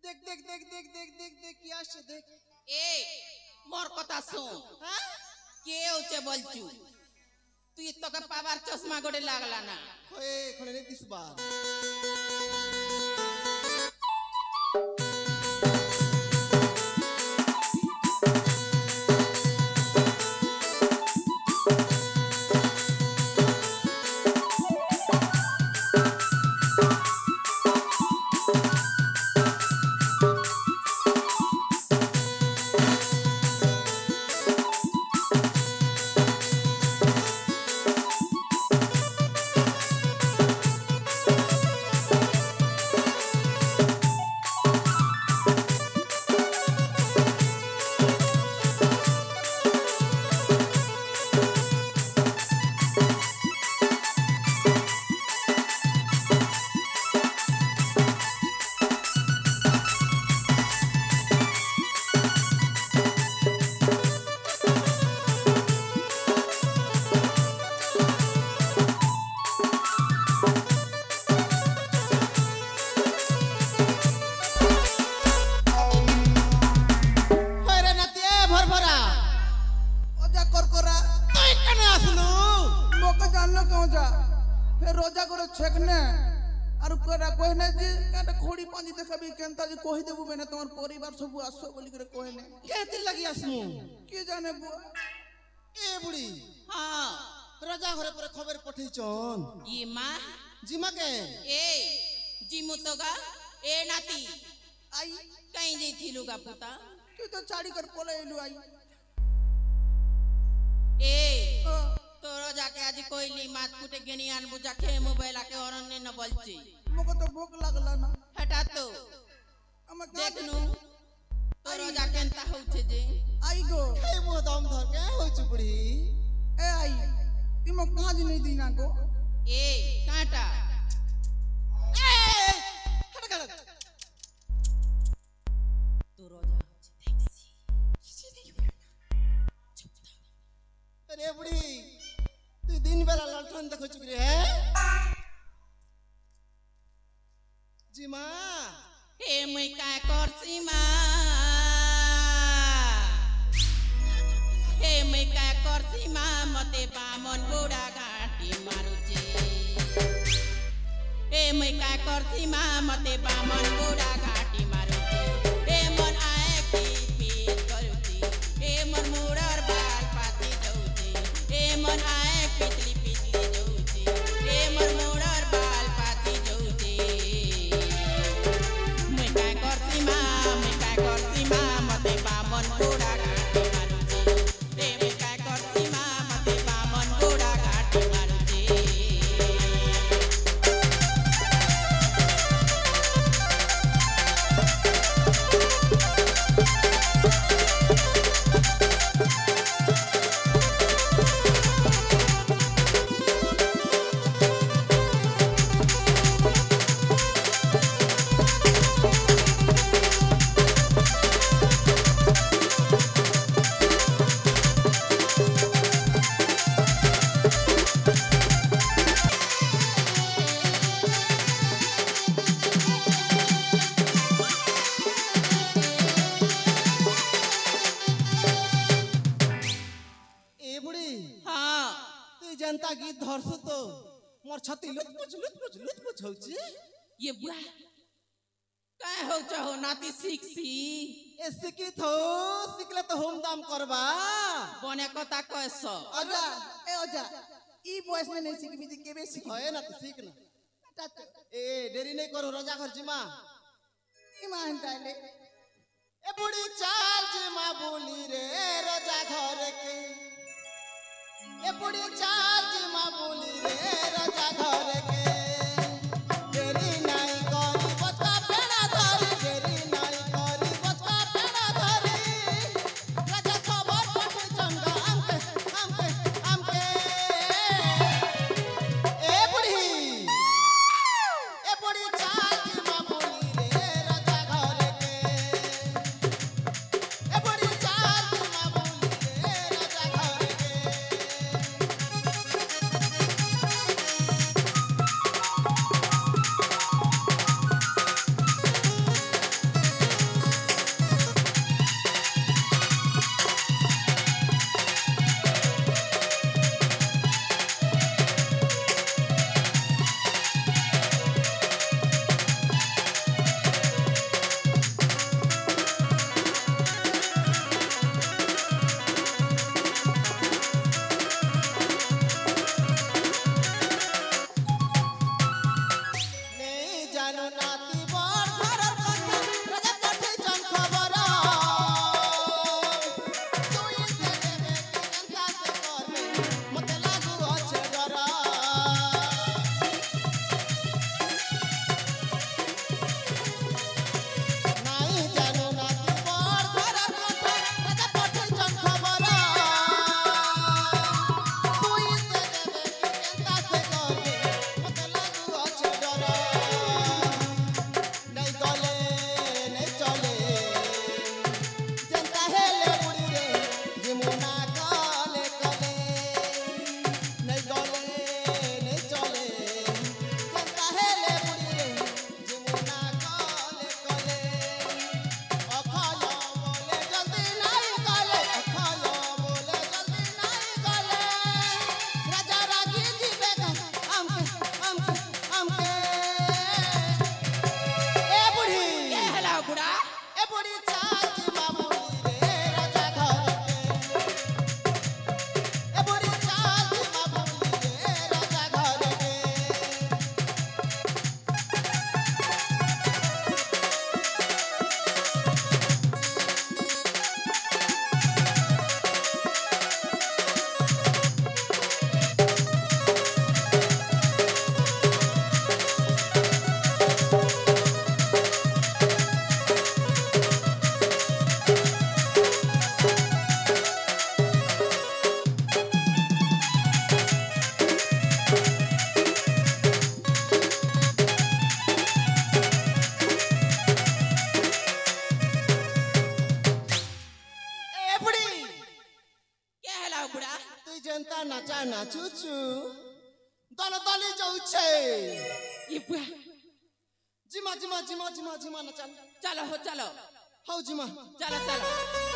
देख देख देख देख देख देख देख কি আসছে দেখ এই মোর কথা শুন হ্যাঁ কে উঠে বলছু তুই তোকে পাবার চশমা গড়ে লাগলা না ওই এখানে রে দিসবার रोजा करे छेकने आरु करा कहने जे काटा खोड़ी पानी देखाबी केनता जे कहि देबु बेने तोर परिवार सब आसो बोली करे कहने केते लागि आसमु के जाने बुआ ए बुढ़ी हां रोजा घरे पर खबर पठैछन ये मां जिमा के ए जिमु तोगा ए नाती आई कहीं जे थिलुगा पुता तू तो चाड़ी कर पलेलु आई ए तो रोजा के आज कोइली मात कुटे गेनियान बुझा खे मोबाइल के औरने न बोलची मको तो भूख लागला ना हटा तो देखनु तो रोजा केनता होछे जे आई गो ए मो दम धर के होछ बुढ़ी ए आई तिमो काज नहीं दीना गो ए काटा ए हट कर तो रोजा देखसी अरे बुढ़ी तू दिन बेला ललठन देखो चुकरी है जी मां हे मैं का करसी मां हे मैं का करसी मां मते बामन बुढ़ा घाटी मारुचे हे मैं का करसी मां मते बामन बुढ़ा घाटी मारुचे हे मन आए की पीत करुची हे मन मुड़र बाल पाती जाउची हे मन आए पितली पितली जाउची हे मन मुड़र बाल पाती जाउची मैं काय करती मां मते बामन बुढ़ा घाटी मारुची हे मैं काय करती मां मते बामन बुढ़ा घाटी मारुची जनता गीत धरसु तो मोर छती लुच होची ये बुआ काय हो चाहो नाती सीखसी ए सिकित हो सिकले तो होम दाम करबा बने कथा कैस अजा ए अजा ई बॉयस ने नहीं सीखबी त केबे सीख होए ना तो सीख ना ए देरी नहीं करो रोजा घर जिमा ईमान ताले ए बुढ़ी चाल जिमा बोली रे रोजा घर के ए बुढ़ी चाल जिमा बोली रे रोजा घर के देरी नहीं करी बचका पेड़ा धरी देरी नहीं करी बचका पेड़ा धरी राजा खबर पठे चंगा हमके ए बुढ़ी चाल जिमा बोली रे रोजा घर के ए बुढ़ी चाल जिमा बोली रे रोजा घर के ନାଚୁଛୁ ଦଲ ଦଲି ଯାଉଛେ ଇ ବୁଆ ଜିମା ଜିମା ଜିମା ଜିମା ଜିମା ନା ଚାଲ ଚାଲ ହଉ ଚାଲ ହଉ ଜିମା ଚାଲ ଚାଲ